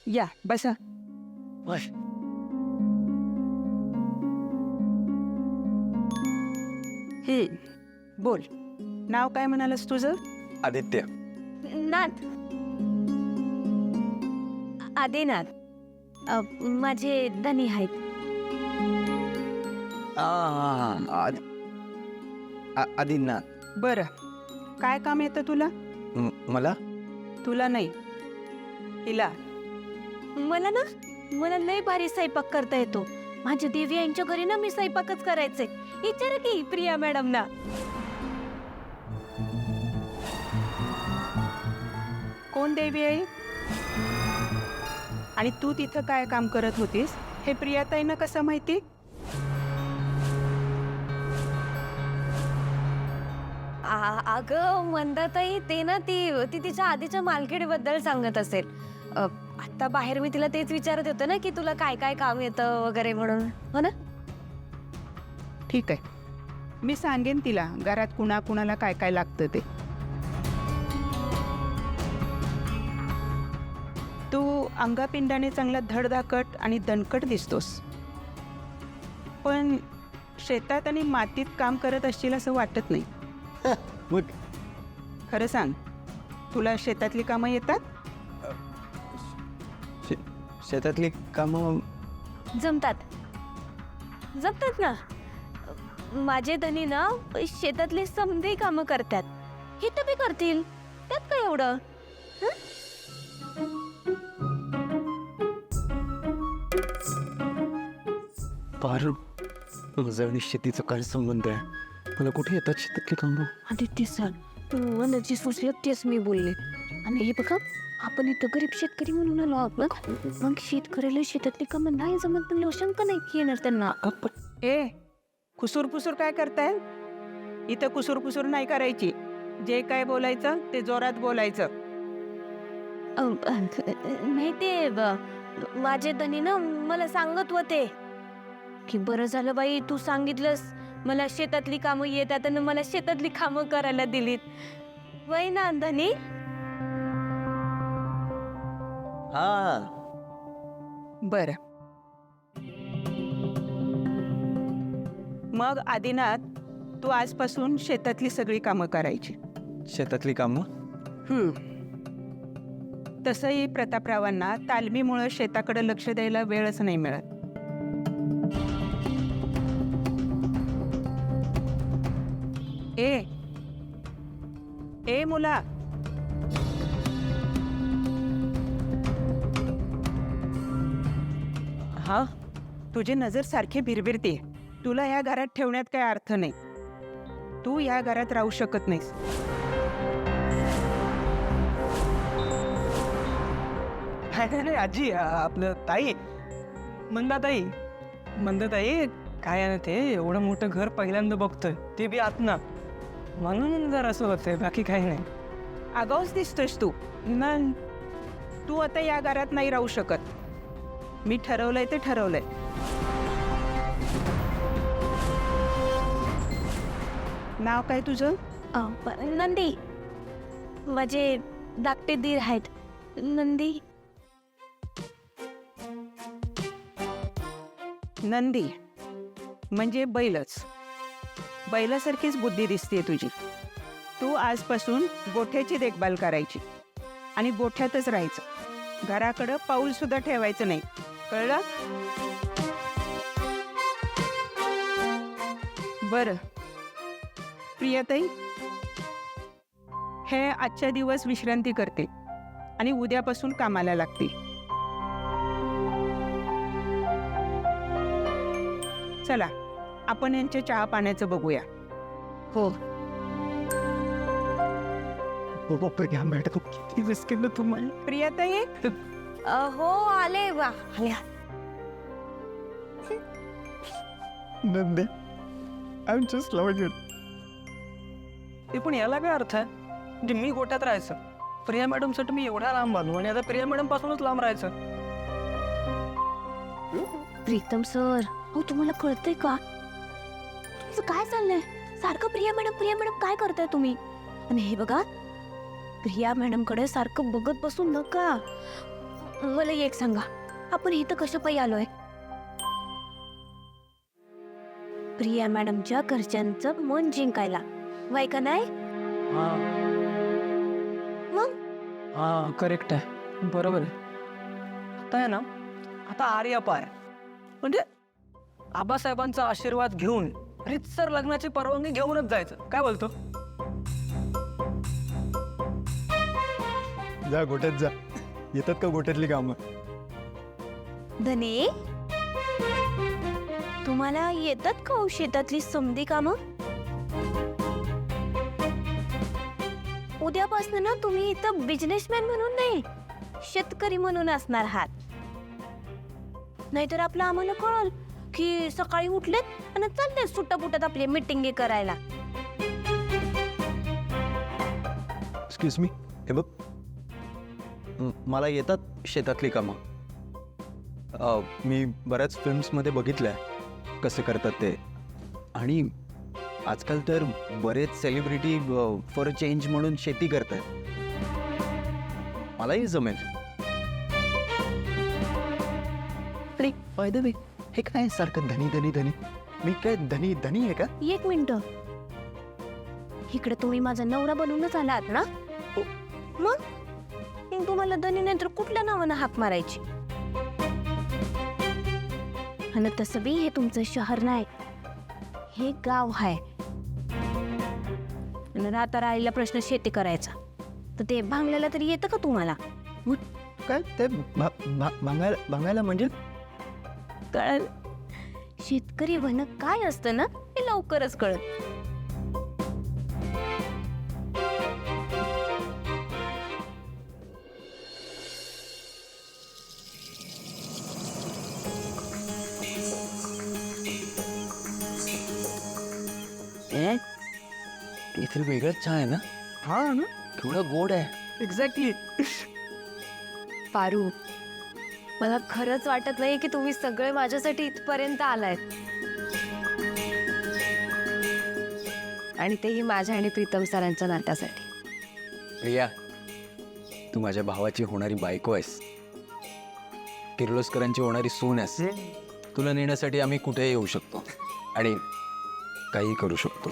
या बसा. बस. बोल, नाव काय म्हणालस तुझं? आदित्य. नाथ. आदिनाथ. माझे धनी आहेत. आदिनाथ. बरं, काय काम येतं तुला? मला तुला नाही, हिला. मला लय भारी स्वयंपाक करता येतो. माझ्या देवी यांच्या घरी ना मी स्वयंपाकच करायचे. विचारा की प्रिया मॅडम ना. कोण देवी आहे? आणि तू तिथं काय काम करत होतीस हे प्रियाताईंना कसं माहिती? अगं मंदाताई, ते ना ती तिच्या आधीच्या मालकीणीबद्दल सांगत असेल. आता बाहेर मी तिला तेच विचारत होते ना की तुला काय काय काम येतं वगैरे म्हणून, हो ना. ठीक आहे, मी सांगेन तिला घरात कुणाकुणाला काय काय लागतं ते. तू अंगापिंडाने चांगला धडधाकट आणि दणकट दिसतोस, पण शेतात आणि मातीत काम करत असशील असं वाटत नाही. मग खरं सांग, तुला शेतातली कामं येतात? शेतातली कामं जमतात ना. माझे धनी ना शेतातले समधी कामं करतात. हे तर बी करतील, त्यात काय एवढं. पारू, माझा आणि शेतीचा काय संबंध आहे? मला कुठे येतात शेतातली कामं? आदित्य सर, मनाची सुचली तेच मी बोलले. आणि हे बघा, आपण इथं गरीब शेतकरी म्हणून आलो आहोत ना. मग शेतकऱ्याला शेतातली कामं नाही जमत पण शंका नाही येणार त्यांना. ए, खुसूर काय करताय इथं? खुसूर नाही करायची. जे काय बोलायचं ते जोरात बोलायचं. नाही, ते माझे धनी ना मला सांगत होते की बरं झालं बाई तू सांगितलंस, मला शेतातली कामं येतात आणि मला शेतातली कामं करायला दिलीत. वय ना धनी. हा, बरं, मग आदिनाथ, तू आजपासून शेतातली सगळी कामं करायची. शेतातली कामं? तसंही प्रतापरावांना तालमीमुळं शेताकडे लक्ष द्यायला वेळच नाही मिळत. ए मुला, हा, तुझी नजर सारखी भिरभिरते. तुला या घरात ठेवण्यात काय अर्थ नाही. तू या घरात राहू शकत नाहीस. नाही आजी, आपलं ताई, मंदाताई. काय आहे ना, ते एवढं मोठं घर पहिल्यांदा बघतोय, ते बी आतना, म्हणून जर असं होतंय, बाकी काही नाही. आगाऊच दिसतोस तू. नाही, तू आता या घरात नाही राहू शकत. मी ठरवलंय ते ठरवलंय. नाव काय तुझं? नंदी. माझे धाकटे दीर आहेत. नंदी. नंदी म्हणजे बैलच. बैलासारखीच बुद्धी दिसते तुझी. तू आजपासून गोठ्याची देखभाल करायची आणि गोठ्यातच राहायचं. घराकडं पाऊल सुद्धा ठेवायचं नाही, कळलं? बरं प्रियाताई, हे आजच्या दिवस विश्रांती करते आणि उद्यापासून कामाला लागते. चला, आपण यांच्या चहा पाण्याचं बघूया. हो. प्रिया मॅडम, किती मिस केलं तुम्हाला. प्रियाताई, हो, आले वा, आले. नंदे, I am just loving it. ते पण याला काय अर्थ आहे? म्हणजे मी गोट्यात राहायचं, प्रिया मॅडमसाठी मी एवढा लांब आलो आणि आता प्रिया मॅडम पासूनच लांब राहायचं. प्रीतम सर, हो तुम्हाला कळतंय का तुमचं काय चाललंय? सारखं प्रिया मॅडम काय करताय तुम्ही? आणि हे बघा, प्रिया मॅडम कडे सारखं बघत बसू नका. मला एक सांगा, आपण इथं कशा पायी आलोय? प्रिया मॅडमच्या घरच्यांचं मन जिंकायला, वाय का नाही? हा मग हा करेक्ट आहे, बरोबर आहे. आता आहे ना, आता आर्या पाय म्हणजे आबासाहेबांचा आशीर्वाद घेऊन रीतसर लग्नाची परवानगी घेऊनच जायचं. काय बोलतो? जा गोठ्यात जा. येतात का गोठ्यातली कामं? धने, तुम्हाला येतात का हो शेतातली समधी कामं? उद्यापासून ना तुम्ही इथं बिझनेसमॅन म्हणून नाही, शेतकरी म्हणून असणार आहात. नाहीतर आपलं आम्हाला कळल की सकाळी उठलेत आणि चालले सुट्टापुटात आपली मिटिंग करायला. एक्सक्यूज मी, हे बघ, मला येतात शेतातली कामं. मी बऱ्याच फिल्म्समध्ये बघितलं आहे कसं करतात ते. आणि आजकाल तर बरेच सेलिब्रिटी फॉर अ चेंज म्हणून शेती करतात. मलाही जमेल. अरे बाय द वे, हे काय सारखं धनी धनी धनी? मी काय धनी धनी आहे का? एक मिनिट, इकडे तुम्ही माझा नवरा बनवूनच आलात ना? हो. मग तुम्हाला धनी नाही तर कुठल्या नावानं हाक मारायची? आणि तसं बी हे तुमचं शहर नाही, हे गाव आहे. आणि राहता राहिला प्रश्न शेती करायचा, तर ते भांगल्याला तरी येतं का तुम्हाला? काय ते भांगायला म्हणजे? कळलं? शेतकरी बनणं काय असतं ना, हे लवकरच कळत. इथे वेगळाच चहा आहे ना? हा ना, केवढा गोड आहे. एक्झॅक्टली. पारू, मला खरंच वाटत नाही की तुम्ही सगळे माझ्यासाठी इथपर्यंत आलायत, आणि तेही माझ्या आणि प्रीतम सरांच्या नात्यासाठी. प्रिया, तू माझ्या भावाची होणारी बायको आहेस, किर्लोस्करांची होणारी सून आहेस. तुला नेण्यासाठी आम्ही कुठेही येऊ शकतो आणि काही करू शकतो.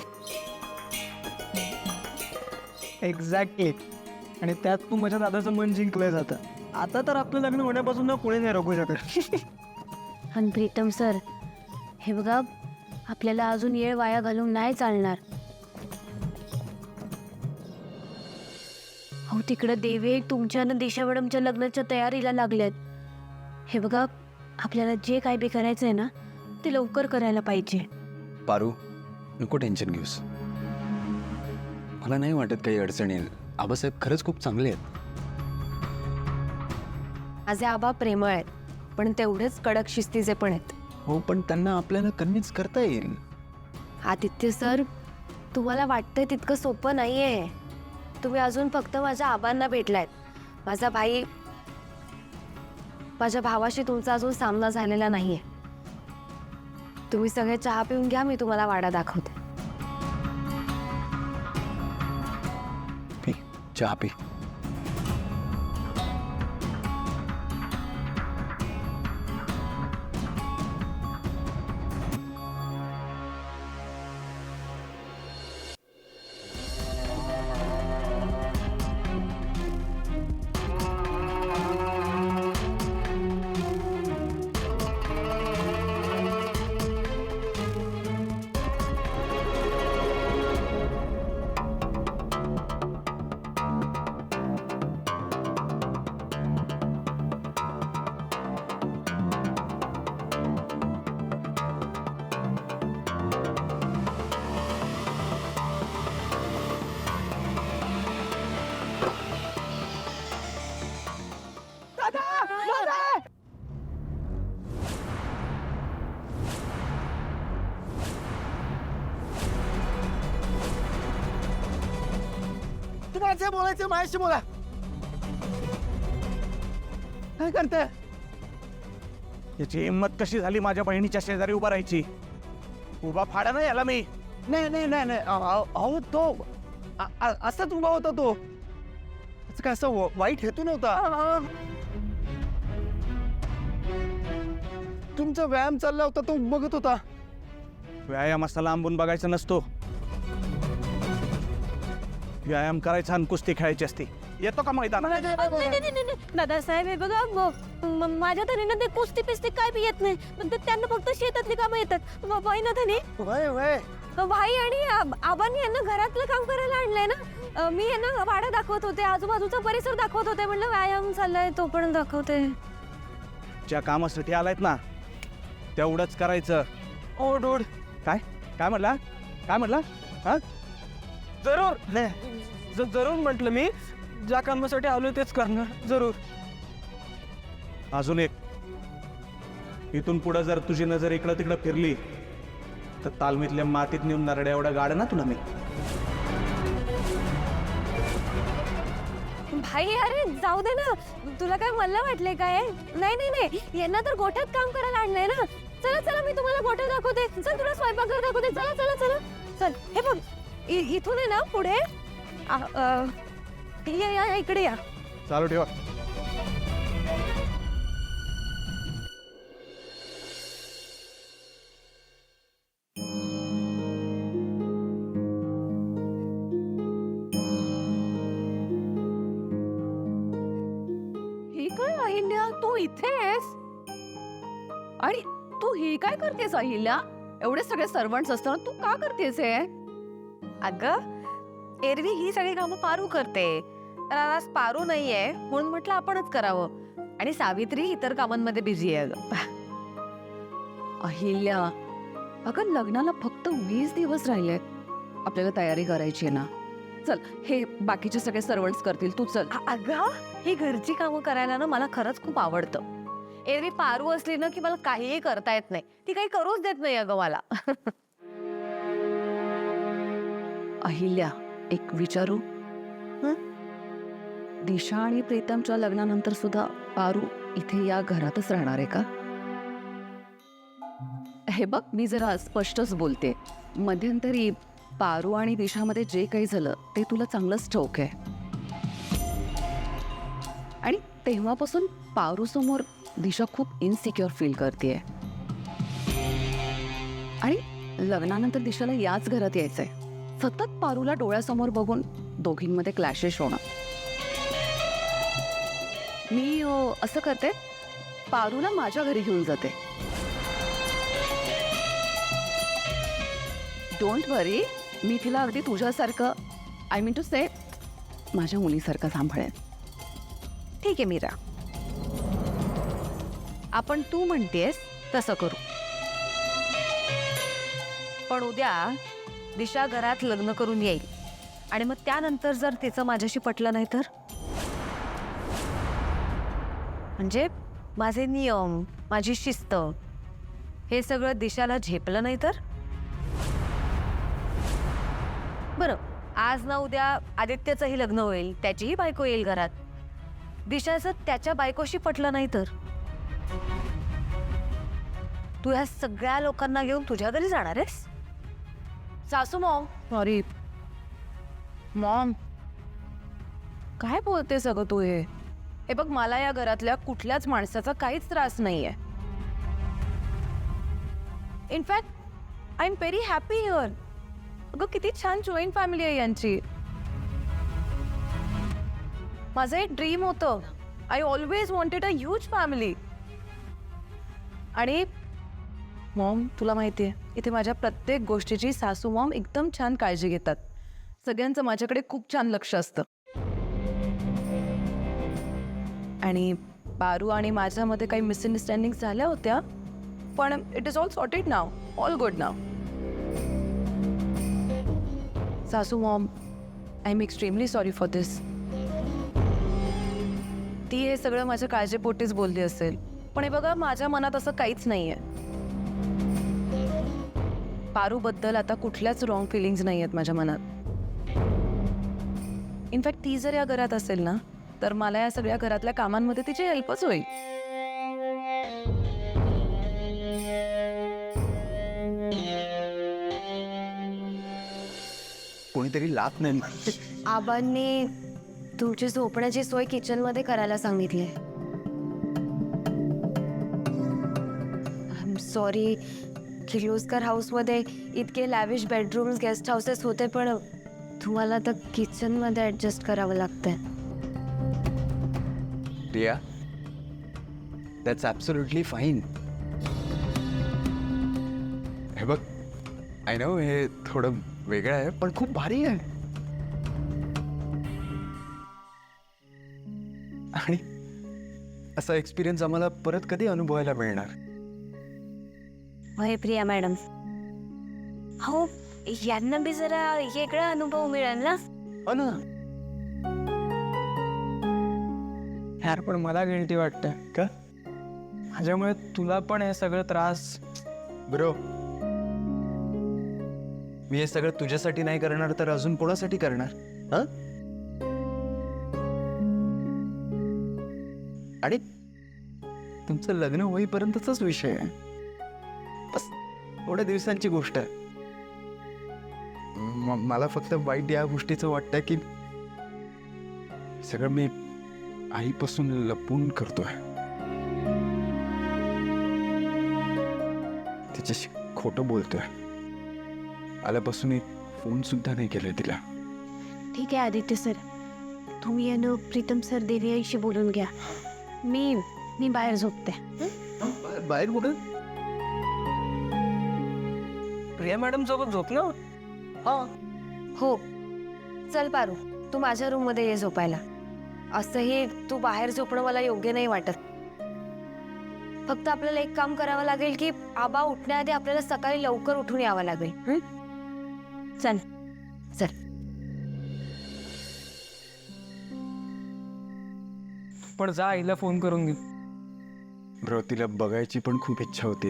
एक्झॅक्टली. आणि त्यात तू माझ्या दादाचं मन जिंकलंय जातं. आता तर आपलं लग्न होण्यापासून ना कोणी नाही रोखू शकत. आणि प्रीतम सर, हे बघा, आपल्याला अजून वेळ वाया घालून नाही चालणार. हो, तिकडं देवे तुमच्या आणि दिशा मॅडमच्या लग्नाच्या तयारीला लागल्यात. हे बघा, आपल्याला जे काय बी करायचं आहे ना, ते लवकर करायला पाहिजे. पारू, नको टेन्शन घेऊस. मला नाही वाटत काही अडचण येईल. आबासाहेब खरंच खूप चांगले आहेत. माझे आबा प्रेमळ आहेत, पण तेवढेच कडक शिस्तीचे पण आहेत. हो, पण त्यांना आपल्याला कन्व्हिन्स करता येईल. आदित्य सर, तुम्हाला वाटतंय तितकं सोपं नाहीये. तुम्ही अजून फक्त माझ्या आबांना भेटलायत. माझ्या भावाशी तुमचा अजून सामना झालेला नाहीये. तुम्ही सगळे चहा पिऊन घ्या, मी तुम्हाला वाडा दाखवते. पी, चहा पी. तुम्हाला बोलायचं माझ्याशी बोला. काय करताय? याची हिंमत कशी झाली माझ्या बहिणीच्या शेजारी उभा राहायची? उभा फाडा ना याला मी. नाही नाही नाही नाही, अहो तो असाच उभा होता. तो काय असं वाईट हेतू नव्हता. तुमचा व्यायाम चालला होता तो बघत होता. व्यायाम असा लांबून बघायचा नसतो. व्यायाम करायचा आणि कुस्ती खेळायची असते. येतो का मैदानात? नाही. दादासाहेब हे बघा माझ्या धनीनं ते कुस्ती पिस्ती काय बी येत नाही. पण त्यांना फक्त शेतातली कामं येतात. बाई ना धनी वय वय भाई आणि आबांनी यांना घरातलं काम करायला आणलंय ना. मी यांना वाडा दाखवत होते, आजूबाजूचा परिसर दाखवत होते. म्हणलं व्यायाम चाललाय तो पण दाखवते. ज्या कामासाठी आलायत ना तेवढंच करायचं. ओढ ओढ. काय काय म्हणला? काय म्हणला? हा जरूर जरूर म्हटलं मी. ज्या कामासाठी आलो तेच करणार जरूर. अजून एक, इथून पुढे जर तुझी नजर इकडं तिकडं फिरली तर तालमीतल्या मातीत नेऊन नरड्या एवढा गाड ना तुला मी. भाई अरे जाऊ दे ना. तुला काय मला वाटले काय? नाही यांना तर गोठ्यात काम करायला आणलंय ना. चला मी तुम्हाला गोठ्यात दाखवते. चल तुला स्वयंपाकघर दाखवते. चला चल. हे बघ इथून आहे ना पुढे या इकडे या. चालू ठेवा. ही काय अहिल्या, तू इथेस? आणि तू ही काय करतेस अहिल्या? एवढे सगळे सर्वंट्स असताना तू का करतेस हे? अगं एरवी ही सगळी कामं पारू करते. तर आज पारू नाहीये म्हणून म्हटलं आपणच करावं. आणि सावित्री इतर कामांमध्ये बिझी आहे. अहिल्या, अगं लग्नाला फक्त 20 दिवस राहिलेत. आपल्याला तयारी करायची आहे ना. चल हे बाकीचे सगळे सर्वंट्स करतील, तू चल. अगं ही घरची कामं करायला ना मला खरंच खूप आवडतं. एरवी पारू असली ना की मला काहीही करता येत नाही. ती काही करूच देत नाही अगं मला. अहिल्या, एक विचारू? दिशा आणि प्रीतमच्या लग्नानंतर सुद्धा पारू इथे या घरातच राहणार आहे का? हे बघ, मी जरा स्पष्टच बोलते. मध्यंतरी पारू आणि दिशामध्ये जे काही झालं ते तुला चांगलंच ठाऊक आहे. आणि तेव्हापासून पारू समोर दिशा खूप इनसिक्युअर फील करते. आणि लग्नानंतर दिशाला याच घरात यायचंय. सतत पारूला डोळ्यासमोर बघून दोघींमध्ये क्लॅशेस होणं. मी असं करते, पारूला माझ्या घरी घेऊन जाते. डोंट वरी, मी तिला अगदी तुझ्यासारखं, आय मीन टू से माझ्या मुलीसारखं सांभाळेन. ठीक आहे मीरा, आपण तू म्हणतेस तसं करू. पण उद्या दिशा घरात लग्न करून येईल आणि मग त्यानंतर जर तिचं माझ्याशी पटलं नाही तर? म्हणजे माझे नियम, माझी शिस्त हे सगळं दिशाला झेपलं नाही तर? बरं, आज ना उद्या आदित्यचंही लग्न होईल, त्याचीही बायको येईल घरात. दिशाचं त्याच्या बायकोशी पटलं नाही तर? तू ह्या सगळ्या लोकांना घेऊन तुझ्या घरी जाणार आहेस? सासू मॉम, सॉरी मॉम, काय बोलते सगळं तू हे? हे बघ, मला या घरातल्या कुठल्याच माणसाचा काहीच त्रास नाहीये. In fact I am very happy here. अगं किती छान जॉईंट फॅमिली आहे यांची. माझं एक ड्रीम होतं. I always wanted a huge family. आणि मॉम, तुला माहिती आहे, इथे माझ्या प्रत्येक गोष्टीची सासू मॉम एकदम छान काळजी घेतात. सगळ्यांचं माझ्याकडे खूप छान लक्ष असतं. आणि पारू आणि माझ्यामध्ये काही मिसअंडरस्टँडिंग झाल्या होत्या, पण it is all sorted now, all good now. सासू mom, I am extremely sorry for this. ती हे सगळं माझ्या काळजीपोटीच बोलली असेल, पण हे बघा, माझ्या मनात असं काहीच नाहीये. पारूबद्दल आता कुठल्याच रॉंग फिलिंग्स नाही आहेत माझ्या मनात. इनफॅक्ट ती जर या घरात असेल ना, तर मला या सगळ्या घरातल्या कामांमध्ये तिची हेल्पच होईल. कोणीतरी लाथ नाही. आबांनी तुमची झोपण्याची सोय किचन मध्ये करायला सांगितली. सॉरी. किर्लोस्कर हाऊसमध्ये इतके लॅविश बेडरूम्स गेस्ट हाऊसेस होते, पण तुम्हाला तर किचनमध्ये ॲडजस्ट करावं लागतंय. Riya, that's absolutely fine. हे बघ, आय नो हे थोडं वेगळं आहे पण खूप भारी आहे. आणि असा एक्सपिरियन्स आम्हाला परत कधी अनुभवायला मिळणार? होय प्रिया मॅडम. हो, यांना बी जरा वेगळा अनुभव मिळेल ना. हो ना. यार पण मला गिल्टी वाटतं का माझ्यामुळे तुला पण हे सगळं त्रास. ब्रो, मी हे सगळं तुझ्यासाठी नाही करणार तर अजून कोणासाठी करणार? हा? आणि तुमचं लग्न होईपर्यंतचाच विषय आहे. बस थोड्या दिवसांची गोष्ट आहे. मला फक्त वाईट या गोष्टीचं वाटतं की सगळं मी आईपासून लपून करतोय. तिच्याशी खोटं बोलतोय. आल्यापासून एक फोन सुद्धा नाही केलाय तिला. ठीक आहे आदित्य सर, तुम्ही यानं प्रीतम सर देवी आईशी बोलून घ्या. मी बाहेर झोपते. बाहेर कुठं? प्रिया मॅडम सोबत झोप ना. हो, चल पारू, तू माझ्या रूममध्ये ये झोपायला. असंही तू बाहेर झोपणं मला योग्य नाही वाटत. फक्त आपल्याला एक काम करावं लागेल की आबा उठण्याआधी आपल्याला सकाळी लवकर उठून यावं लागेल. चल चल. पण जा, आईला फोन करून घे. ब्रो, तिला बघायची पण खूप इच्छा होती.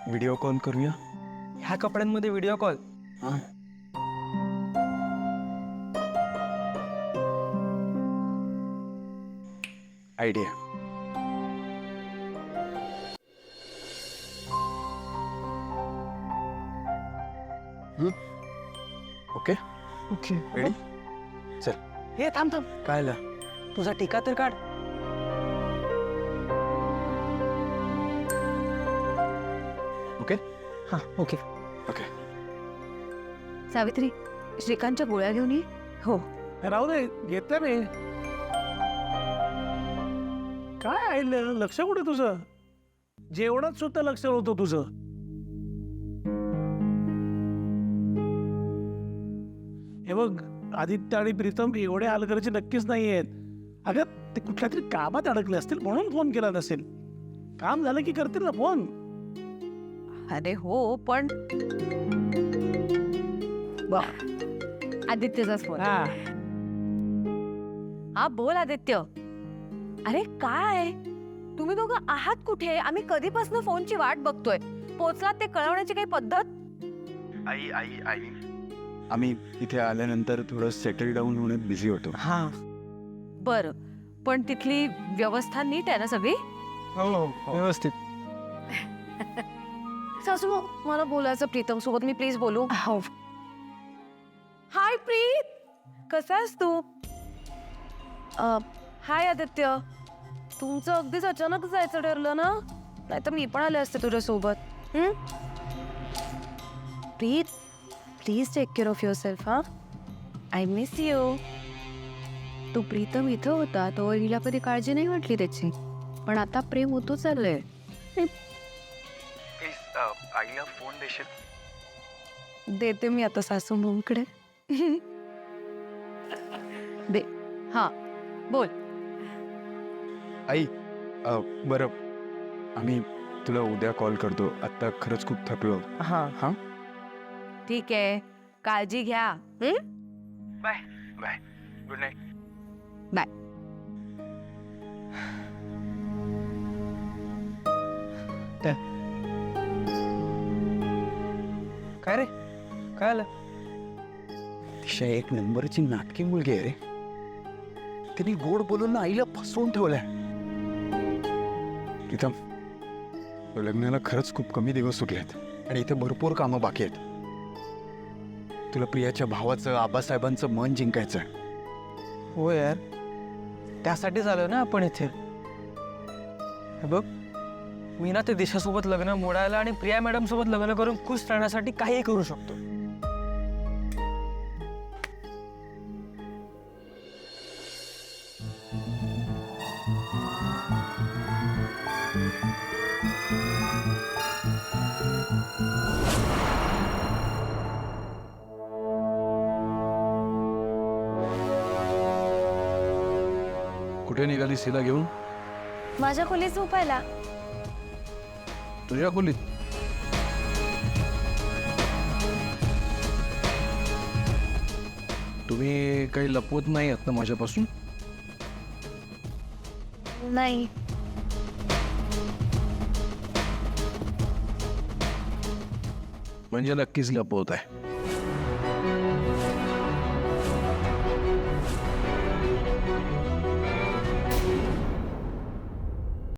व्हिडिओ कॉल करूया? ह्या कपड्यांमध्ये व्हिडिओ कॉल? हां. आयडिया. Okay okay. रेडी? चल. हे थांब थांब, काय ला? तुझा टीका तर काढ. ओके हां ओके. ओके. सावित्री, श्रीकांतच्या गोळ्या घेऊन ये. हो. राहू दे, घेतलं मी. काय आहे लक्ष कुठे तुझं? जेवणात सुद्धा लक्ष नव्हतं तुझं. हे बघ, आदित्य आणि प्रीतम एवढे हलगर्जी नक्कीच नाही आहेत. अगं ते कुठल्या तरी कामात अडकले असतील म्हणून फोन केला नसेल. काम झालं की करतील ना फोन. अरे हो, पण आदित्यचाच फोन. हा, हा बोल आदित्य. अरे काय तुम्ही दोघं आहात कुठे? आम्ही कधीपासून फोनची वाट बघतोय. पोचलात ते कळवण्याची काही पद्धत? आई आई आई आम्ही इथे आल्यानंतर थोडं सेटल डाऊन होण्यात बिझी होतो. हां. बर, पण तिथली व्यवस्था नीट आहे ना सगळी? हो व्यवस्थित. सासू, मला बोलायचं प्रीतम सोबत. मी प्लीज बोलू? हो. हाय प्रीत, कसा आहेस तू? हाय आदित्य, तुमचं अगदीच अचानक जायचं ठरलं ना? नाही तर मी पण आले असते तुझ्यासोबत. Preet, please take care of yourself. हा, आय मिस यू. तो प्रीतम इथं होता तो हिला कधी काळजी नाही वाटली त्याची, पण आता प्रेम होतो चाललंय. आईला फोन देशील? देते मी आता सासू भाऊकडे. दे. हा बोल. आई, बरं, आम्ही तुला उद्या कॉल करतो. आत्ता खरंच खूप थकलो. हां. हां, ठीक आहे, काळजी घ्या. Bye bye. Good night. Bye. काय रे, काय आलं? तिशा एक नंबरची नाटकी मुलगी आहे रे. तिने गोड बोलून आईला फसवून ठेवलंय. प्रीतम, लग्नाला खरंच खूप कमी दिवस उरलेत आणि इथे भरपूर कामं बाकी आहेत. तुला प्रियाच्या भावाचं, आबासाहेबांचं मन जिंकायचं. हो यार, त्यासाठीच आलो ना आपण इथे. हे बघ, मी ना ते दिशासोबत लग्न मोडायला आणि प्रिया मॅडम सोबत लग्न करून खुश राहण्यासाठी काहीही करू शकतो. कुठे निघाली हिला घेऊन? माझ्या खोलीत झोपायला. तुझ्या खोलीत? तुम्ही काही लपवत नाही आहात ना माझ्यापासून? नाही. म्हणजे नक्कीच लपवत आहे.